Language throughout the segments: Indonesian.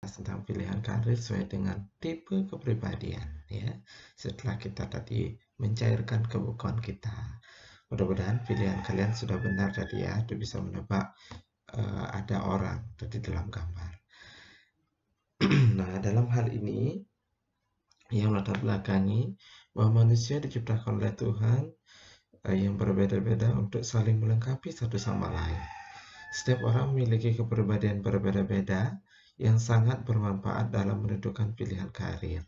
membahas tentang pilihan karir sesuai dengan tipe kepribadian ya. Setelah kita tadi mencairkan kebukuan kita, mudah-mudahan pilihan kalian sudah benar tadi ya. Itu bisa menebak ada orang tadi dalam gambar. Nah, dalam hal ini yang latar belakangi bahwa manusia diciptakan oleh Tuhan yang berbeda-beda untuk saling melengkapi satu sama lain. Setiap orang memiliki kepribadian berbeda-beda yang sangat bermanfaat dalam menentukan pilihan karir.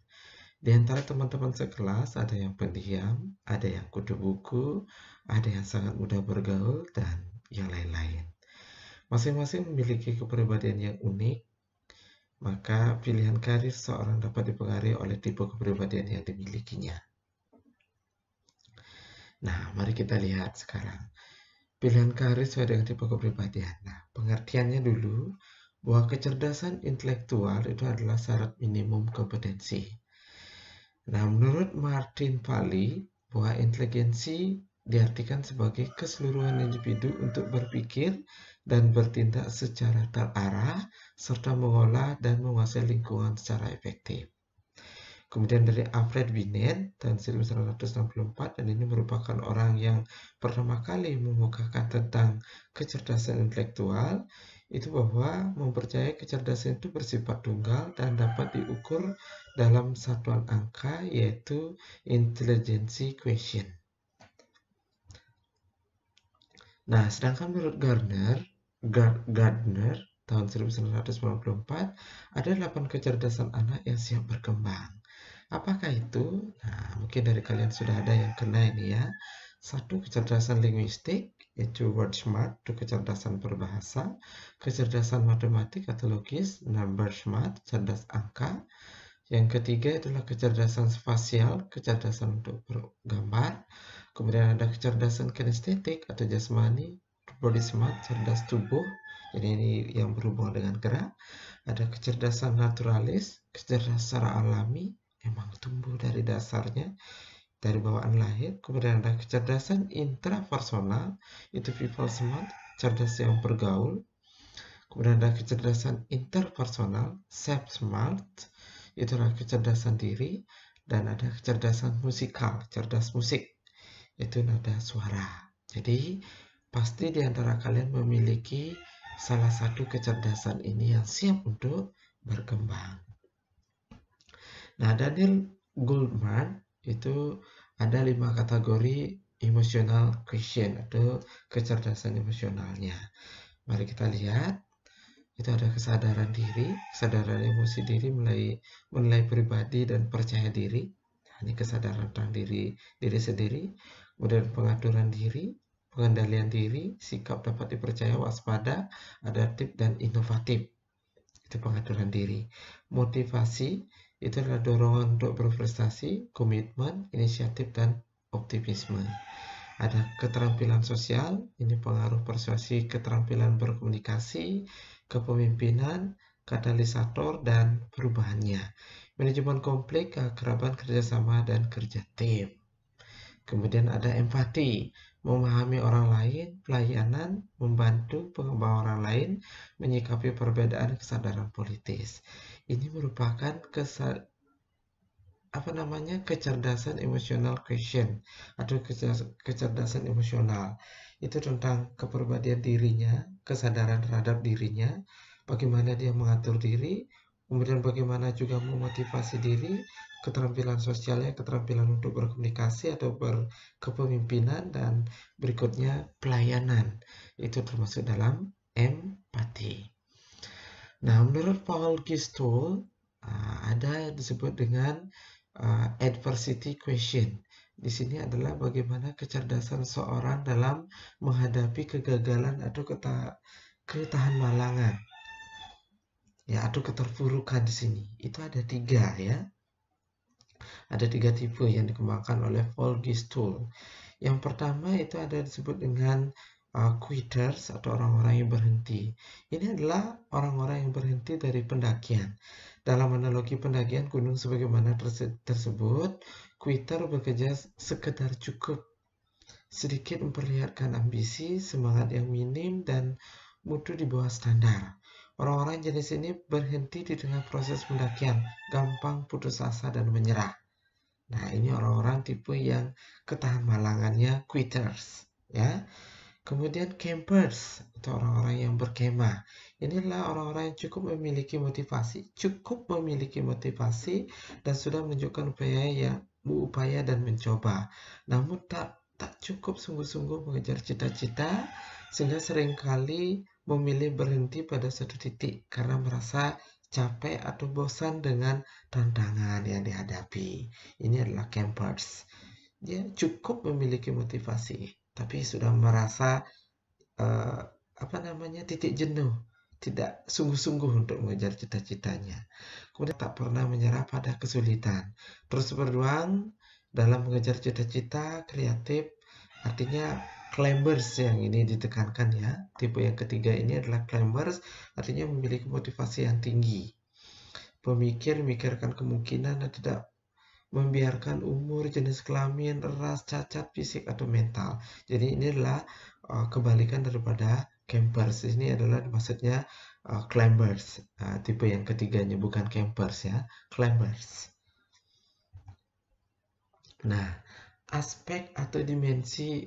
Di antara teman-teman sekelas ada yang pendiam, ada yang kutu buku, ada yang sangat mudah bergaul, dan yang lain-lain. Masing-masing memiliki kepribadian yang unik, maka pilihan karir seorang dapat dipengaruhi oleh tipe kepribadian yang dimilikinya. Nah, mari kita lihat sekarang. Pilihan karir sesuai dengan tipe kepribadian. Nah, pengertiannya dulu bahwa kecerdasan intelektual itu adalah syarat minimum kompetensi. Nah, menurut Martin Pali, bahwa inteligensi diartikan sebagai keseluruhan individu untuk berpikir dan bertindak secara terarah, serta mengolah dan menguasai lingkungan secara efektif. Kemudian dari Alfred Binet tahun 1964, dan ini merupakan orang yang pertama kali mengemukakan tentang kecerdasan intelektual, itu bahwa mempercayai kecerdasan itu bersifat tunggal dan dapat diukur dalam satuan angka, yaitu intelligence quotient. Nah, sedangkan menurut Gardner tahun 1994, ada 8 kecerdasan anak yang siap berkembang. Apakah itu? Nah, mungkin dari kalian sudah ada yang kena ini ya. 1, kecerdasan linguistik, yaitu word smart, itu kecerdasan berbahasa. Kecerdasan matematik atau logis, number smart, cerdas angka. Yang ketiga adalah kecerdasan spasial, kecerdasan untuk bergambar. Kemudian ada kecerdasan kinestetik atau jasmani, body smart, cerdas tubuh. Jadi ini yang berhubungan dengan gerak. Ada kecerdasan naturalis, kecerdasan secara alami, emang tumbuh dari dasarnya, dari bawaan lahir. Kemudian ada kecerdasan intrapersonal, itu people smart, cerdas yang bergaul. Kemudian ada kecerdasan interpersonal, self smart, itulah kecerdasan diri. Dan ada kecerdasan musikal, cerdas musik, itu nada suara. Jadi pasti di antara kalian memiliki salah satu kecerdasan ini yang siap untuk berkembang. Nah, Daniel Goleman itu ada 5 kategori emotional quotient atau kecerdasan emosionalnya. Mari kita lihat. Itu ada kesadaran diri, kesadaran emosi diri, menilai pribadi dan percaya diri. Nah, ini kesadaran tentang diri sendiri. Kemudian pengaturan diri, pengendalian diri, sikap dapat dipercaya, waspada, adaptif, dan inovatif. Itu pengaturan diri. Motivasi itu adalah dorongan untuk berprestasi, komitmen, inisiatif, dan optimisme. Ada keterampilan sosial, ini pengaruh persuasi, keterampilan berkomunikasi, kepemimpinan, katalisator, dan perubahannya. Manajemen konflik, kekerabatan, kerjasama, dan kerja tim. Kemudian ada empati, memahami orang lain, pelayanan, membantu pengembangan orang lain, menyikapi perbedaan, kesadaran politis. Ini merupakan kecerdasan emosional quotient atau kecerdasan emosional. Itu tentang kepribadian dirinya, kesadaran terhadap dirinya, bagaimana dia mengatur diri, kemudian bagaimana juga memotivasi diri, keterampilan sosialnya, keterampilan untuk berkomunikasi atau berkepemimpinan, dan berikutnya pelayanan. Itu termasuk dalam empati. Nah, menurut Paul Gistol, ada yang disebut dengan adversity quotient. Di sini adalah bagaimana kecerdasan seorang dalam menghadapi kegagalan atau ketahan malangan, ya, atau keterpurukan. Di sini itu ada 3 ya. Ada 3 tipe yang dikembangkan oleh Paul Gistol. Yang pertama itu ada disebut dengan quitters atau orang-orang yang berhenti. Ini adalah orang-orang yang berhenti dari pendakian. Dalam analogi pendakian gunung sebagaimana tersebut, quitter bekerja sekedar cukup, sedikit memperlihatkan ambisi, semangat yang minim, dan mutu di bawah standar. Orang-orang jenis ini berhenti di tengah proses pendakian, gampang putus asa dan menyerah. Nah, ini orang-orang tipe yang ketahan malangannya quitters, ya. Kemudian campers atau orang-orang yang berkemah. Inilah orang-orang yang cukup memiliki motivasi dan sudah menunjukkan upaya dan mencoba. Namun tak cukup sungguh-sungguh mengejar cita-cita sehingga seringkali memilih berhenti pada satu titik karena merasa capek atau bosan dengan tantangan yang dihadapi. Ini adalah campers. Dia cukup memiliki motivasi, tapi sudah merasa titik jenuh, tidak sungguh-sungguh untuk mengejar cita-citanya. Kemudian tak pernah menyerah pada kesulitan, terus berjuang dalam mengejar cita-cita kreatif. Artinya climbers yang ini ditekankan ya. Tipe yang ketiga ini adalah climbers, artinya memiliki motivasi yang tinggi. Pemikir memikirkan kemungkinan dan tidak membiarkan umur, jenis kelamin, ras, cacat fisik atau mental. Jadi ini adalah kebalikan daripada campers. Ini adalah maksudnya climbers. Tipe yang ketiganya bukan campers ya, climbers. Nah, aspek atau dimensi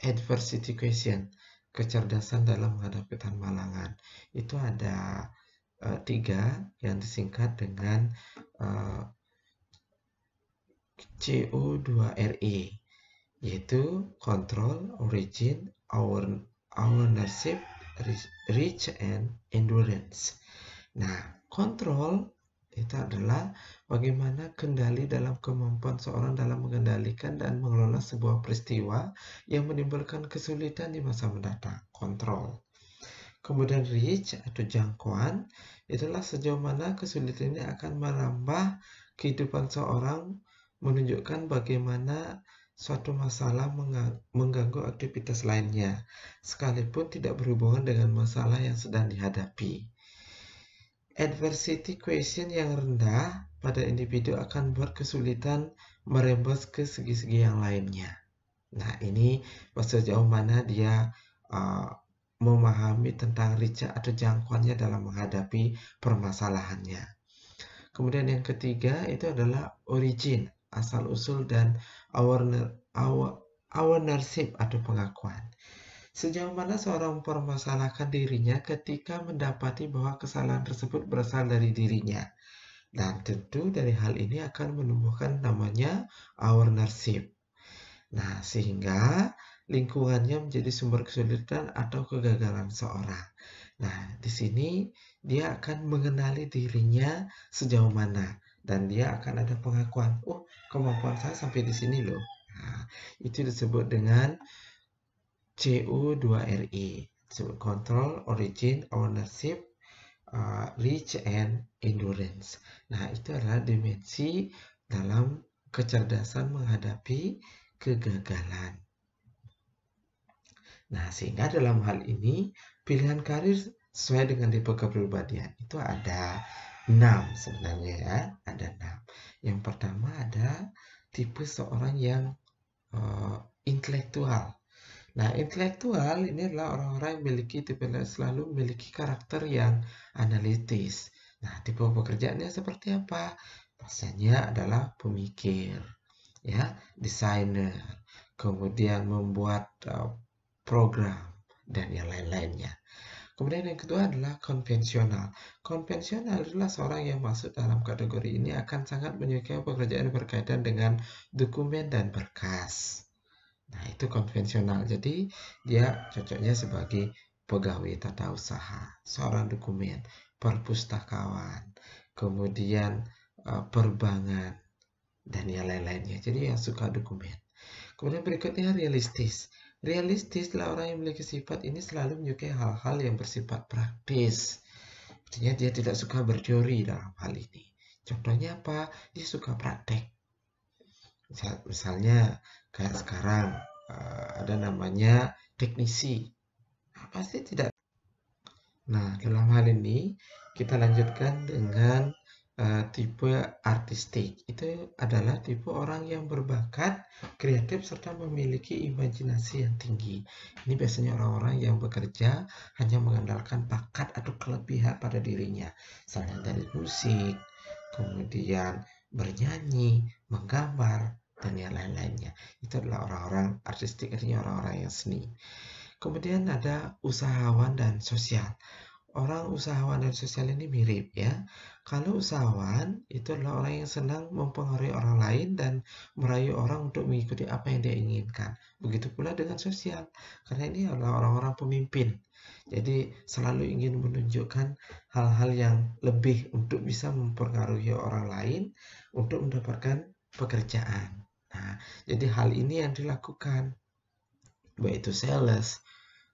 adversity quotient, kecerdasan dalam menghadapi tantangan, itu ada 3 yang disingkat dengan CO2RE, yaitu control, origin, ownership, reach, and endurance. Nah, kontrol itu adalah bagaimana kendali dalam kemampuan seorang dalam mengendalikan dan mengelola sebuah peristiwa yang menimbulkan kesulitan di masa mendatang. Kontrol. Kemudian reach atau jangkauan itulah sejauh mana kesulitan ini akan merambah kehidupan seorang, menunjukkan bagaimana suatu masalah mengganggu aktivitas lainnya, sekalipun tidak berhubungan dengan masalah yang sedang dihadapi. Adversity quotient yang rendah pada individu akan buat kesulitan merembes ke segi-segi yang lainnya. Nah, ini sejauh mana dia memahami tentang reach atau jangkauannya dalam menghadapi permasalahannya. Kemudian yang ketiga itu adalah origin, asal-usul, dan ownership atau pengakuan. Sejauh mana seorang mempermasalahkan dirinya ketika mendapati bahwa kesalahan tersebut berasal dari dirinya. Dan tentu dari hal ini akan menumbuhkan namanya ownership. Nah, sehingga lingkungannya menjadi sumber kesulitan atau kegagalan seorang. Nah, di sini dia akan mengenali dirinya sejauh mana dan dia akan ada pengakuan, oh, kemampuan saya sampai di sini loh. Nah, itu disebut dengan CO2RE, control, origin, ownership, reach, and endurance. Nah, itu adalah dimensi dalam kecerdasan menghadapi kegagalan. Nah, sehingga dalam hal ini pilihan karir sesuai dengan tipe kepribadian itu ada 6 sebenarnya ya, ada 6. Yang pertama ada tipe seorang yang intelektual. Nah, intelektual ini adalah orang-orang yang selalu memiliki karakter yang analitis. Nah, tipe pekerjaannya seperti apa? Pastinya adalah pemikir, ya, desainer, kemudian membuat program, dan yang lain-lainnya. Kemudian yang kedua adalah konvensional. Konvensional adalah seorang yang masuk dalam kategori ini akan sangat menyukai pekerjaan berkaitan dengan dokumen dan berkas. Nah, itu konvensional. Jadi, dia cocoknya sebagai pegawai tata usaha, seorang dokumen, perpustakawan, kemudian perbankan, dan yang lain-lainnya. Jadi, yang suka dokumen. Kemudian berikutnya realistis. Realistis adalah orang yang memiliki sifat ini selalu menyukai hal-hal yang bersifat praktis. Artinya dia tidak suka berteori dalam hal ini. Contohnya apa? Dia suka praktek. Misalnya kayak sekarang ada namanya teknisi. Pasti tidak. Nah, dalam hal ini kita lanjutkan dengan tipe artistik. Itu adalah tipe orang yang berbakat, kreatif, serta memiliki imajinasi yang tinggi. Ini biasanya orang-orang yang bekerja hanya mengandalkan bakat atau kelebihan pada dirinya, misalnya dari musik, kemudian bernyanyi, menggambar, dan yang lain-lainnya. Itu adalah orang-orang artistik, artinya orang-orang yang seni. Kemudian ada usahawan dan sosial. Orang usahawan dan sosial ini mirip ya. Kalau usahawan itu adalah orang yang senang mempengaruhi orang lain dan merayu orang untuk mengikuti apa yang dia inginkan. Begitu pula dengan sosial, karena ini adalah orang-orang pemimpin. Jadi selalu ingin menunjukkan hal-hal yang lebih untuk bisa mempengaruhi orang lain untuk mendapatkan pekerjaan. Nah, jadi hal ini yang dilakukan, baik itu sales,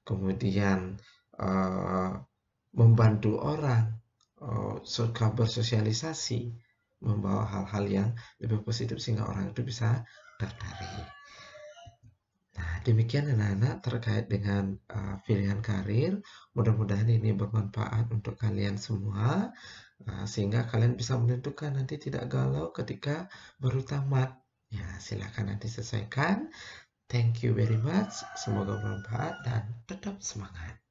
kemudian eh, membantu orang, suka bersosialisasi, membawa hal-hal yang lebih positif sehingga orang itu bisa tertarik. Nah, demikian anak-anak terkait dengan pilihan karir. Mudah-mudahan ini bermanfaat untuk kalian semua, sehingga kalian bisa menentukan, nanti tidak galau ketika baru tamat. Ya, silakan nanti sesuaikan. Thank you very much. Semoga bermanfaat dan tetap semangat.